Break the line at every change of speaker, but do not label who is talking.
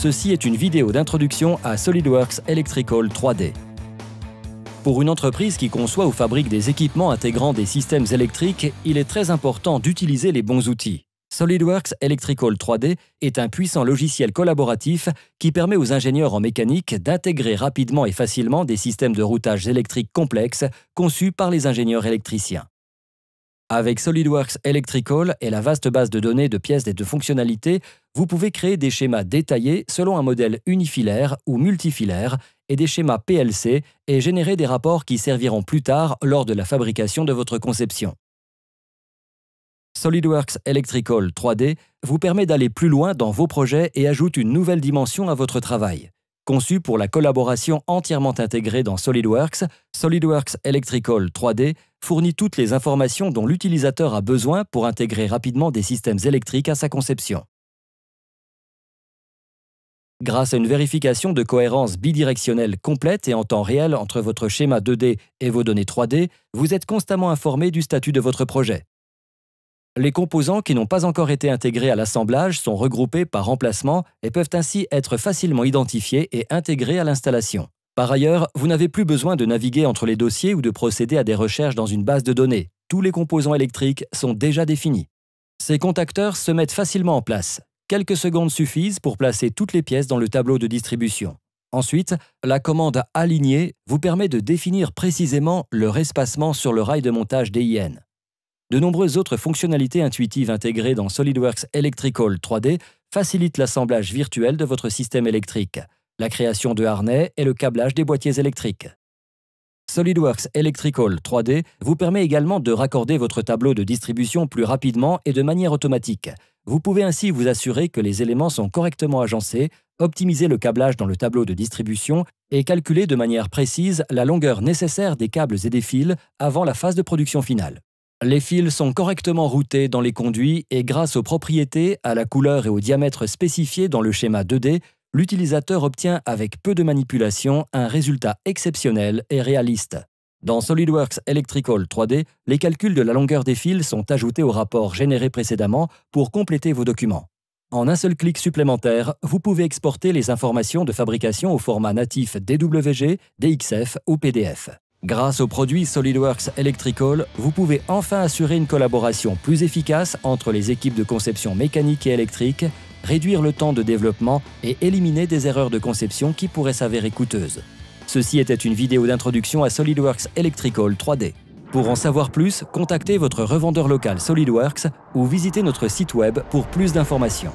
Ceci est une vidéo d'introduction à SolidWorks Electrical 3D. Pour une entreprise qui conçoit ou fabrique des équipements intégrant des systèmes électriques, il est très important d'utiliser les bons outils. SolidWorks Electrical 3D est un puissant logiciel collaboratif qui permet aux ingénieurs en mécanique d'intégrer rapidement et facilement des systèmes de routage électrique complexes conçus par les ingénieurs électriciens. Avec SolidWorks Electrical et la vaste base de données de pièces et de fonctionnalités, vous pouvez créer des schémas détaillés selon un modèle unifilaire ou multifilaire et des schémas PLC et générer des rapports qui serviront plus tard lors de la fabrication de votre conception. SolidWorks Electrical 3D vous permet d'aller plus loin dans vos projets et ajoute une nouvelle dimension à votre travail. Conçu pour la collaboration entièrement intégrée dans SolidWorks, SolidWorks Electrical 3D fournit toutes les informations dont l'utilisateur a besoin pour intégrer rapidement des systèmes électriques à sa conception. Grâce à une vérification de cohérence bidirectionnelle complète et en temps réel entre votre schéma 2D et vos données 3D, vous êtes constamment informé du statut de votre projet. Les composants qui n'ont pas encore été intégrés à l'assemblage sont regroupés par emplacement et peuvent ainsi être facilement identifiés et intégrés à l'installation. Par ailleurs, vous n'avez plus besoin de naviguer entre les dossiers ou de procéder à des recherches dans une base de données. Tous les composants électriques sont déjà définis. Ces contacteurs se mettent facilement en place. Quelques secondes suffisent pour placer toutes les pièces dans le tableau de distribution. Ensuite, la commande « Aligner » vous permet de définir précisément leur espacement sur le rail de montage DIN. De nombreuses autres fonctionnalités intuitives intégrées dans SolidWorks Electrical 3D facilitent l'assemblage virtuel de votre système électrique, la création de harnais et le câblage des boîtiers électriques. SolidWorks Electrical 3D vous permet également de raccorder votre tableau de distribution plus rapidement et de manière automatique. Vous pouvez ainsi vous assurer que les éléments sont correctement agencés, optimiser le câblage dans le tableau de distribution et calculer de manière précise la longueur nécessaire des câbles et des fils avant la phase de production finale. Les fils sont correctement routés dans les conduits et grâce aux propriétés, à la couleur et au diamètre spécifiés dans le schéma 2D, l'utilisateur obtient avec peu de manipulation un résultat exceptionnel et réaliste. Dans SolidWorks Electrical 3D, les calculs de la longueur des fils sont ajoutés au rapport généré précédemment pour compléter vos documents. En un seul clic supplémentaire, vous pouvez exporter les informations de fabrication au format natif DWG, DXF ou PDF. Grâce aux produits SolidWorks Electrical, vous pouvez enfin assurer une collaboration plus efficace entre les équipes de conception mécanique et électrique, réduire le temps de développement et éliminer des erreurs de conception qui pourraient s'avérer coûteuses. Ceci était une vidéo d'introduction à SolidWorks Electrical 3D. Pour en savoir plus, contactez votre revendeur local SolidWorks ou visitez notre site web pour plus d'informations.